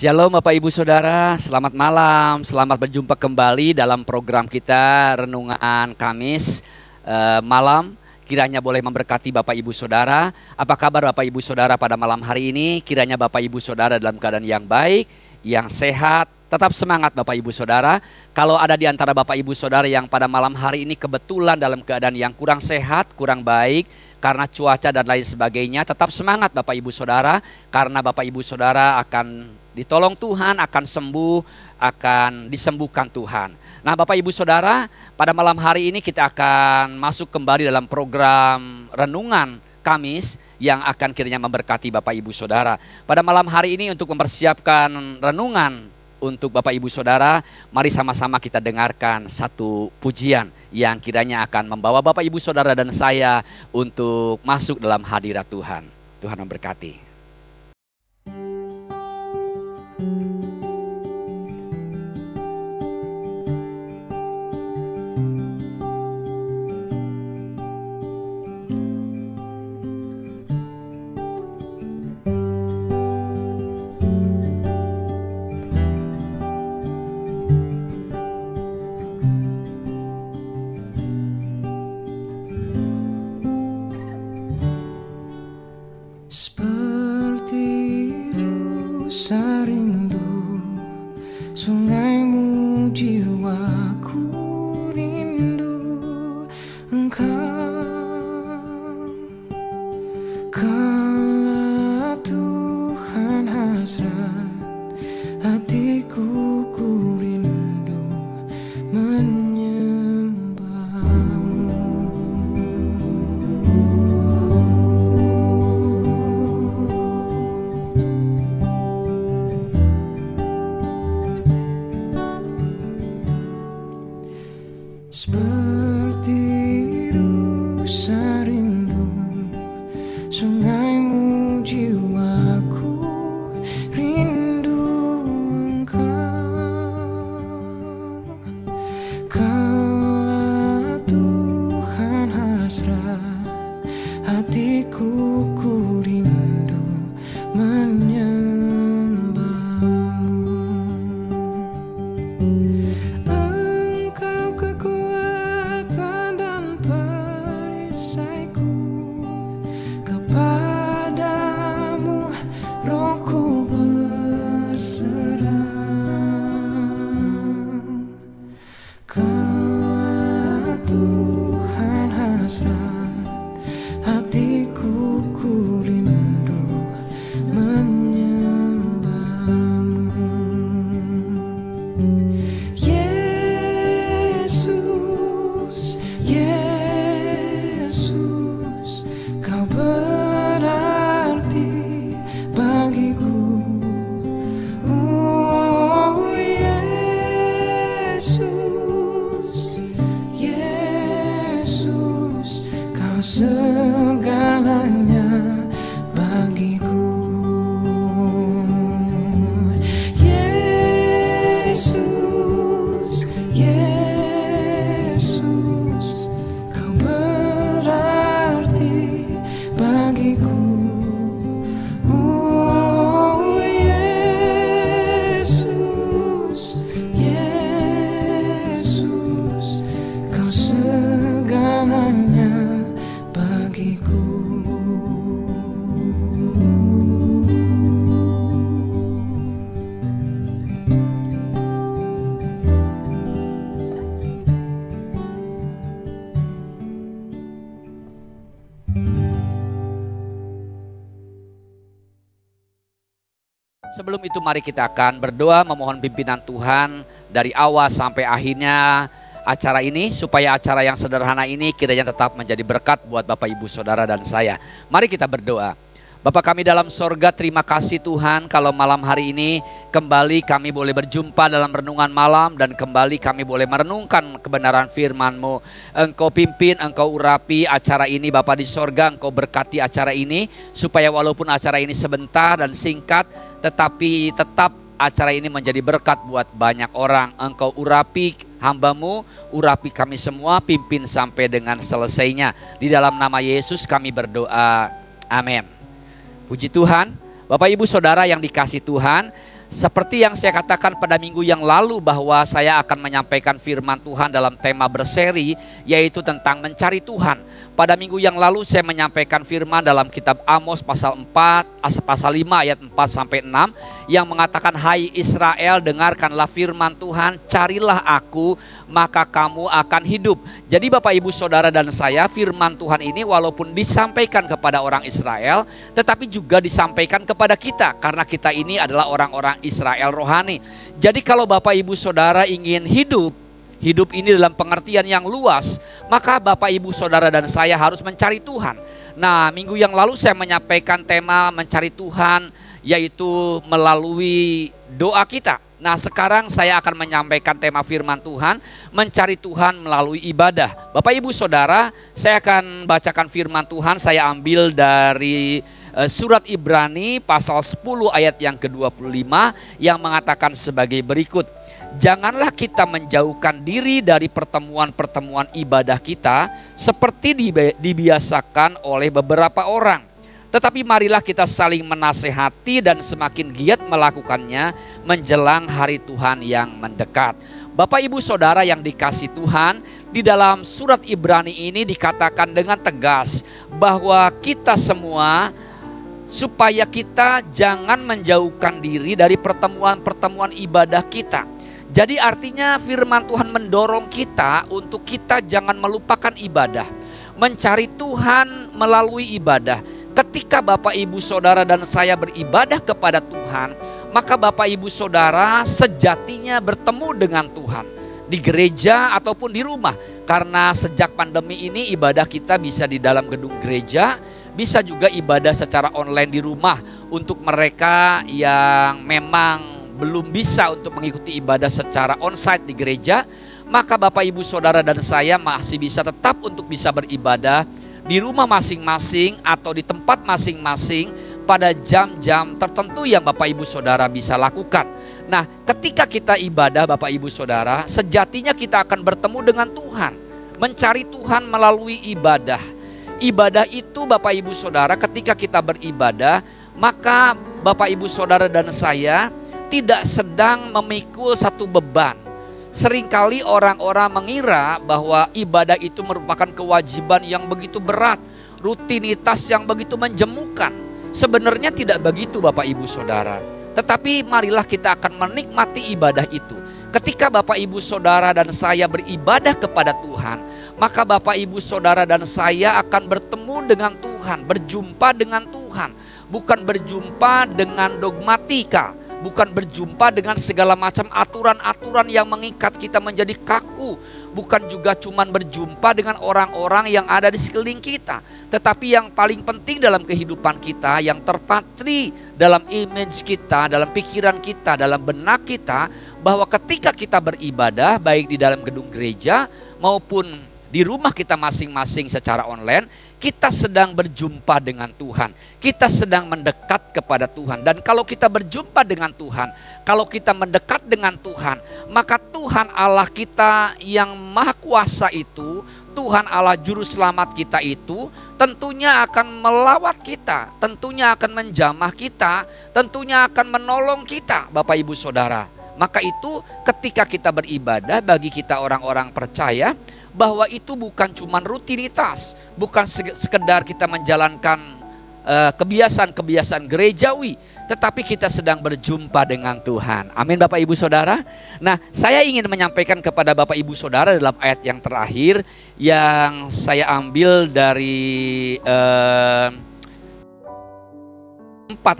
Shalom Bapak Ibu Saudara, selamat malam, selamat berjumpa kembali dalam program kita Renungan Kamis malam. Kiranya boleh memberkati Bapak Ibu Saudara. Apa kabar Bapak Ibu Saudara pada malam hari ini? Kiranya Bapak Ibu Saudara dalam keadaan yang baik, yang sehat. Tetap semangat Bapak Ibu Saudara. Kalau ada di antara Bapak Ibu Saudara yang pada malam hari ini kebetulan dalam keadaan yang kurang sehat, kurang baik, karena cuaca dan lain sebagainya, tetap semangat Bapak Ibu Saudara. Karena Bapak Ibu Saudara akan ditolong Tuhan, akan sembuh, akan disembuhkan Tuhan. Nah Bapak Ibu Saudara, pada malam hari ini kita akan masuk kembali dalam program Renungan Kamis yang akan kiranya memberkati Bapak Ibu Saudara. Pada malam hari ini untuk mempersiapkan renungan untuk Bapak Ibu Saudara, mari sama-sama kita dengarkan satu pujian yang kiranya akan membawa Bapak Ibu Saudara dan saya untuk masuk dalam hadirat Tuhan. Tuhan memberkati. Seperti rusa rindu sungaimu, jiwaku rindu Engkau. Kaulah Tuhan hasrat hatiku, ku rindu seperti rusa rindu sungaimu, jiwaku rindu Engkau. Kaulah Tuhan hasrat hatiku, ku rindu hatiku, ku rindu menyembahmu. Yesus, Yesus, Kau berarti bagiku. Oh Yesus, Yesus, Kau segalanya bagiku. Yesus, Yesus, Kau berarti bagiku. Oh Yesus, Yesus, Kau segalanya bagiku. Sebelum itu mari kita akan berdoa memohon pimpinan Tuhan dari awal sampai akhirnya acara ini, supaya acara yang sederhana ini kiranya tetap menjadi berkat buat Bapak Ibu Saudara dan saya. Mari kita berdoa. Bapak kami dalam sorga, terima kasih Tuhan kalau malam hari ini kembali kami boleh berjumpa dalam renungan malam dan kembali kami boleh merenungkan kebenaran firman-Mu. Engkau pimpin, Engkau urapi acara ini Bapak di sorga, Engkau berkati acara ini supaya walaupun acara ini sebentar dan singkat tetapi tetap acara ini menjadi berkat buat banyak orang. Engkau urapi hamba-Mu, urapi kami semua, pimpin sampai dengan selesainya. Di dalam nama Yesus kami berdoa, amin. Puji Tuhan. Bapak Ibu Saudara yang dikasih Tuhan, Seperti yang saya katakan pada minggu yang lalu bahwa saya akan menyampaikan firman Tuhan dalam tema berseri, yaitu tentang mencari Tuhan. Pada minggu yang lalu saya menyampaikan firman dalam kitab Amos pasal 5 ayat 4 sampai 6 yang mengatakan, "Hai Israel, dengarkanlah firman Tuhan, carilah aku maka kamu akan hidup." Jadi Bapak Ibu Saudara dan saya, firman Tuhan ini walaupun disampaikan kepada orang Israel, tetapi juga disampaikan kepada kita karena kita ini adalah orang-orang Israel rohani. Jadi kalau Bapak Ibu Saudara ingin hidup ini dalam pengertian yang luas, maka Bapak Ibu Saudara dan saya harus mencari Tuhan. Nah, minggu yang lalu saya menyampaikan tema mencari Tuhan, yaitu melalui doa kita. Nah, sekarang saya akan menyampaikan tema firman Tuhan, mencari Tuhan melalui ibadah. Bapak Ibu Saudara, saya akan bacakan firman Tuhan, saya ambil dari surat Ibrani pasal 10 ayat yang ke-25 yang mengatakan sebagai berikut. Janganlah kita menjauhkan diri dari pertemuan-pertemuan ibadah kita seperti dibiasakan oleh beberapa orang. Tetapi marilah kita saling menasehati dan semakin giat melakukannya menjelang hari Tuhan yang mendekat. Bapak Ibu Saudara yang dikasih Tuhan, di dalam surat Ibrani ini dikatakan dengan tegas bahwa kita semua supaya kita jangan menjauhkan diri dari pertemuan-pertemuan ibadah kita. Jadi artinya firman Tuhan mendorong kita untuk kita jangan melupakan ibadah. Mencari Tuhan melalui ibadah. Ketika Bapak Ibu Saudara dan saya beribadah kepada Tuhan, maka Bapak Ibu Saudara sejatinya bertemu dengan Tuhan. Di gereja ataupun di rumah. Karena sejak pandemi ini ibadah kita bisa di dalam gedung gereja, bisa juga ibadah secara online di rumah. Untuk mereka yang memang belum bisa untuk mengikuti ibadah secara onsite di gereja, maka Bapak Ibu Saudara dan saya masih bisa tetap untuk bisa beribadah di rumah masing-masing atau di tempat masing-masing pada jam-jam tertentu yang Bapak Ibu Saudara bisa lakukan. Nah, ketika kita ibadah Bapak Ibu Saudara, sejatinya kita akan bertemu dengan Tuhan, mencari Tuhan melalui ibadah. Ibadah itu Bapak Ibu Saudara, ketika kita beribadah, maka Bapak Ibu Saudara dan saya tidak sedang memikul satu beban. Seringkali orang-orang mengira bahwa ibadah itu merupakan kewajiban yang begitu berat, rutinitas yang begitu menjemukan. Sebenarnya tidak begitu Bapak Ibu Saudara. Tetapi marilah kita akan menikmati ibadah itu. Ketika Bapak Ibu Saudara dan saya beribadah kepada Tuhan, maka Bapak Ibu Saudara dan saya akan bertemu dengan Tuhan, berjumpa dengan Tuhan. Bukan berjumpa dengan dogmatika, bukan berjumpa dengan segala macam aturan-aturan yang mengikat kita menjadi kaku. Bukan juga cuman berjumpa dengan orang-orang yang ada di sekeliling kita. Tetapi yang paling penting dalam kehidupan kita, yang terpatri dalam image kita, dalam pikiran kita, dalam benak kita, bahwa ketika kita beribadah baik di dalam gedung gereja maupun di rumah kita masing-masing secara online, kita sedang berjumpa dengan Tuhan. Kita sedang mendekat kepada Tuhan. Dan kalau kita berjumpa dengan Tuhan, kalau kita mendekat dengan Tuhan, maka Tuhan Allah kita yang Maha Kuasa itu, Tuhan Allah Juru Selamat kita itu, tentunya akan melawat kita, tentunya akan menjamah kita, tentunya akan menolong kita, Bapak Ibu Saudara. Maka itu ketika kita beribadah, bagi kita orang-orang percaya, bahwa itu bukan cuma rutinitas, bukan sekedar kita menjalankan kebiasaan-kebiasaan gerejawi, tetapi kita sedang berjumpa dengan Tuhan. Amin Bapak Ibu Saudara. Nah, saya ingin menyampaikan kepada Bapak Ibu Saudara dalam ayat yang terakhir yang saya ambil dari 4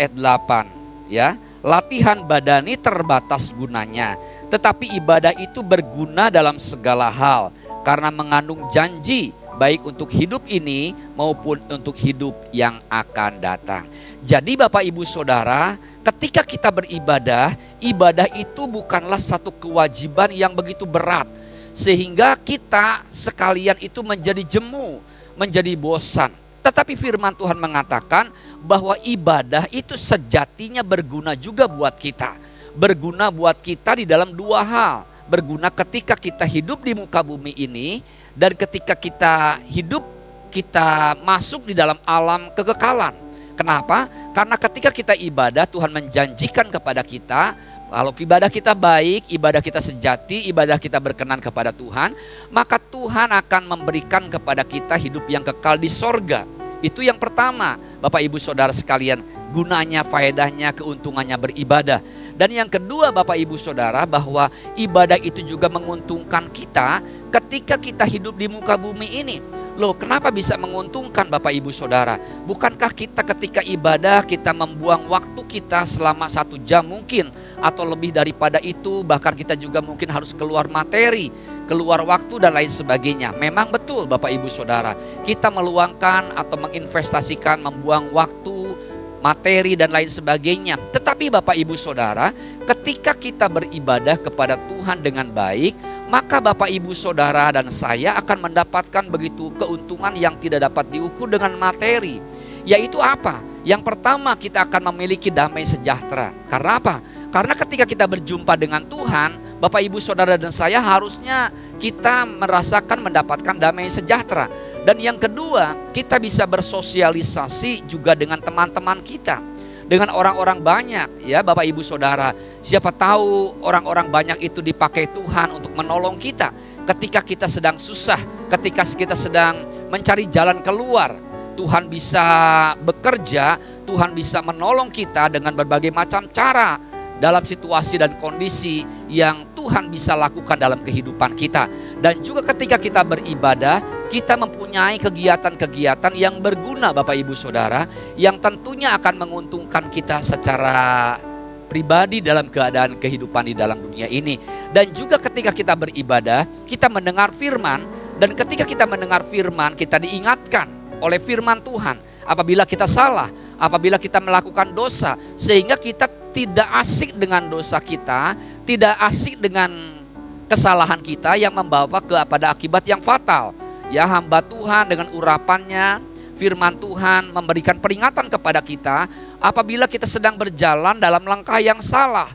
ayat 8 ya. Latihan badani terbatas gunanya, tetapi ibadah itu berguna dalam segala hal karena mengandung janji baik untuk hidup ini maupun untuk hidup yang akan datang. Jadi Bapak Ibu Saudara, ketika kita beribadah, ibadah itu bukanlah satu kewajiban yang begitu berat sehingga kita sekalian itu menjadi jemu, menjadi bosan. Tetapi firman Tuhan mengatakan bahwa ibadah itu sejatinya berguna juga buat kita. Berguna buat kita di dalam dua hal. Berguna ketika kita hidup di muka bumi ini, dan ketika kita hidup, kita masuk di dalam alam kekekalan. Kenapa? Karena ketika kita ibadah, Tuhan menjanjikan kepada kita, kalau ibadah kita baik, ibadah kita sejati, ibadah kita berkenan kepada Tuhan, maka Tuhan akan memberikan kepada kita hidup yang kekal di sorga. Itu yang pertama, Bapak Ibu Saudara sekalian, gunanya, faedahnya, keuntungannya beribadah. Dan yang kedua Bapak Ibu Saudara, bahwa ibadah itu juga menguntungkan kita ketika kita hidup di muka bumi ini. Loh, kenapa bisa menguntungkan Bapak Ibu Saudara? Bukankah kita ketika ibadah kita membuang waktu kita selama 1 jam mungkin, atau lebih daripada itu, bahkan kita juga mungkin harus keluar materi, keluar waktu dan lain sebagainya. Memang betul Bapak Ibu Saudara, kita meluangkan atau menginvestasikan, membuang waktu, materi dan lain sebagainya. Tetapi Bapak Ibu Saudara, ketika kita beribadah kepada Tuhan dengan baik, maka Bapak Ibu Saudara dan saya akan mendapatkan begitu keuntungan yang tidak dapat diukur dengan materi. Yaitu apa? Yang pertama, kita akan memiliki damai sejahtera. Karena apa? Karena ketika kita berjumpa dengan Tuhan, Bapak Ibu Saudara dan saya harusnya kita merasakan mendapatkan damai sejahtera. Dan yang kedua, kita bisa bersosialisasi juga dengan teman-teman kita, dengan orang-orang banyak, ya Bapak Ibu Saudara. Siapa tahu orang-orang banyak itu dipakai Tuhan untuk menolong kita ketika kita sedang susah, ketika kita sedang mencari jalan keluar. Tuhan bisa bekerja, Tuhan bisa menolong kita dengan berbagai macam cara dalam situasi dan kondisi yang Tuhan bisa lakukan dalam kehidupan kita. Dan juga ketika kita beribadah, kita mempunyai kegiatan-kegiatan yang berguna Bapak Ibu Saudara, yang tentunya akan menguntungkan kita secara pribadi dalam keadaan kehidupan di dalam dunia ini. Dan juga ketika kita beribadah, kita mendengar firman, dan ketika kita mendengar firman, kita diingatkan oleh firman Tuhan apabila kita salah, apabila kita melakukan dosa, sehingga kita tidak asik dengan dosa kita, tidak asik dengan kesalahan kita yang membawa kepada akibat yang fatal. Ya, hamba Tuhan dengan urapannya, firman Tuhan memberikan peringatan kepada kita apabila kita sedang berjalan dalam langkah yang salah.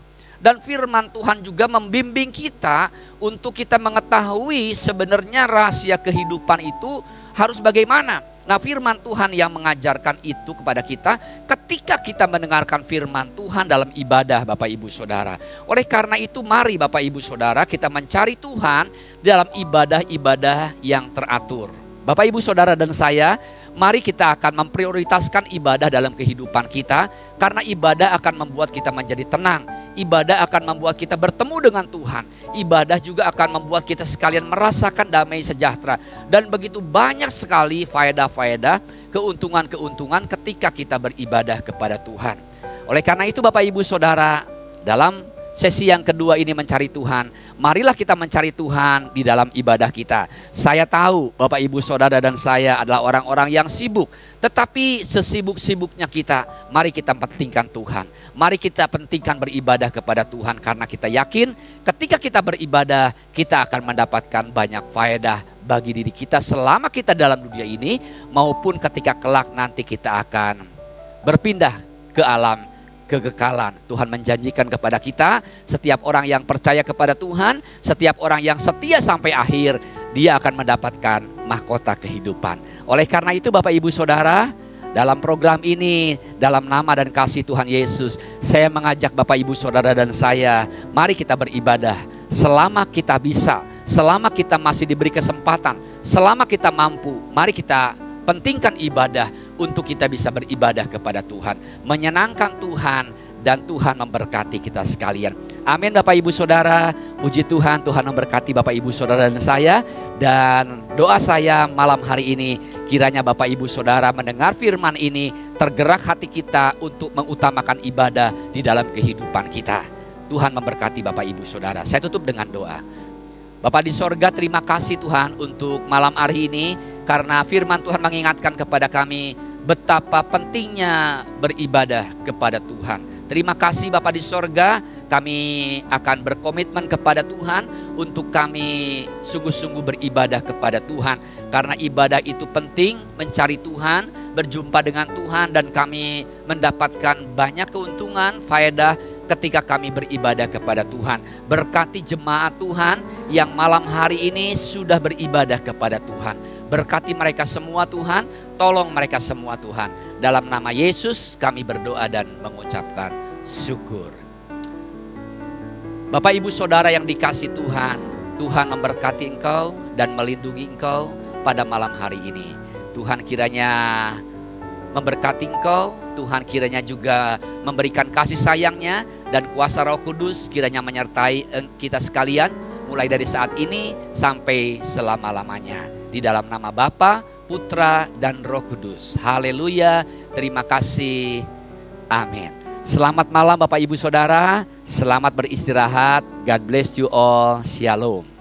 Dan firman Tuhan juga membimbing kita untuk kita mengetahui sebenarnya rahasia kehidupan itu harus bagaimana. Nah, firman Tuhan yang mengajarkan itu kepada kita ketika kita mendengarkan firman Tuhan dalam ibadah Bapak Ibu Saudara. Oleh karena itu mari Bapak Ibu Saudara kita mencari Tuhan dalam ibadah-ibadah yang teratur. Bapak Ibu Saudara dan saya, mari kita akan memprioritaskan ibadah dalam kehidupan kita, karena ibadah akan membuat kita menjadi tenang. Ibadah akan membuat kita bertemu dengan Tuhan. Ibadah juga akan membuat kita sekalian merasakan damai sejahtera. Dan begitu banyak sekali faedah-faedah, keuntungan-keuntungan ketika kita beribadah kepada Tuhan. Oleh karena itu Bapak Ibu Saudara, dalam sesi yang kedua ini mencari Tuhan, marilah kita mencari Tuhan di dalam ibadah kita. Saya tahu Bapak Ibu Saudara dan saya adalah orang-orang yang sibuk, tetapi sesibuk-sibuknya kita, mari kita pentingkan Tuhan. Mari kita pentingkan beribadah kepada Tuhan, karena kita yakin ketika kita beribadah, kita akan mendapatkan banyak faedah bagi diri kita selama kita dalam dunia ini, maupun ketika kelak nanti kita akan berpindah ke alam kekekalan. Tuhan menjanjikan kepada kita, setiap orang yang percaya kepada Tuhan, setiap orang yang setia sampai akhir, dia akan mendapatkan mahkota kehidupan. Oleh karena itu Bapak Ibu Saudara, dalam program ini, dalam nama dan kasih Tuhan Yesus, saya mengajak Bapak Ibu Saudara dan saya, mari kita beribadah selama kita bisa, selama kita masih diberi kesempatan, selama kita mampu. Mari kita pentingkan ibadah untuk kita bisa beribadah kepada Tuhan, menyenangkan Tuhan, dan Tuhan memberkati kita sekalian. Amin Bapak Ibu Saudara, puji Tuhan, Tuhan memberkati Bapak Ibu Saudara dan saya. Dan doa saya malam hari ini, kiranya Bapak Ibu Saudara mendengar firman ini, tergerak hati kita untuk mengutamakan ibadah di dalam kehidupan kita. Tuhan memberkati Bapak Ibu Saudara. Saya tutup dengan doa. Bapak di sorga, terima kasih Tuhan untuk malam hari ini, karena firman Tuhan mengingatkan kepada kami betapa pentingnya beribadah kepada Tuhan. Terima kasih Bapak di sorga, kami akan berkomitmen kepada Tuhan untuk kami sungguh-sungguh beribadah kepada Tuhan. Karena ibadah itu penting, mencari Tuhan, berjumpa dengan Tuhan, dan kami mendapatkan banyak keuntungan, faedah ketika kami beribadah kepada Tuhan. Berkati jemaat Tuhan yang malam hari ini sudah beribadah kepada Tuhan. Berkati mereka semua Tuhan, tolong mereka semua Tuhan. Dalam nama Yesus kami berdoa dan mengucapkan syukur. Bapak Ibu Saudara yang dikasih Tuhan, Tuhan memberkati engkau dan melindungi engkau pada malam hari ini. Tuhan kiranya memberkati engkau, Tuhan kiranya juga memberikan kasih sayangnya dan kuasa Roh Kudus kiranya menyertai kita sekalian mulai dari saat ini sampai selama-lamanya. Di dalam nama Bapa, Putra, dan Roh Kudus. Haleluya, terima kasih. Amin. Selamat malam Bapak Ibu Saudara, selamat beristirahat. God bless you all. Shalom.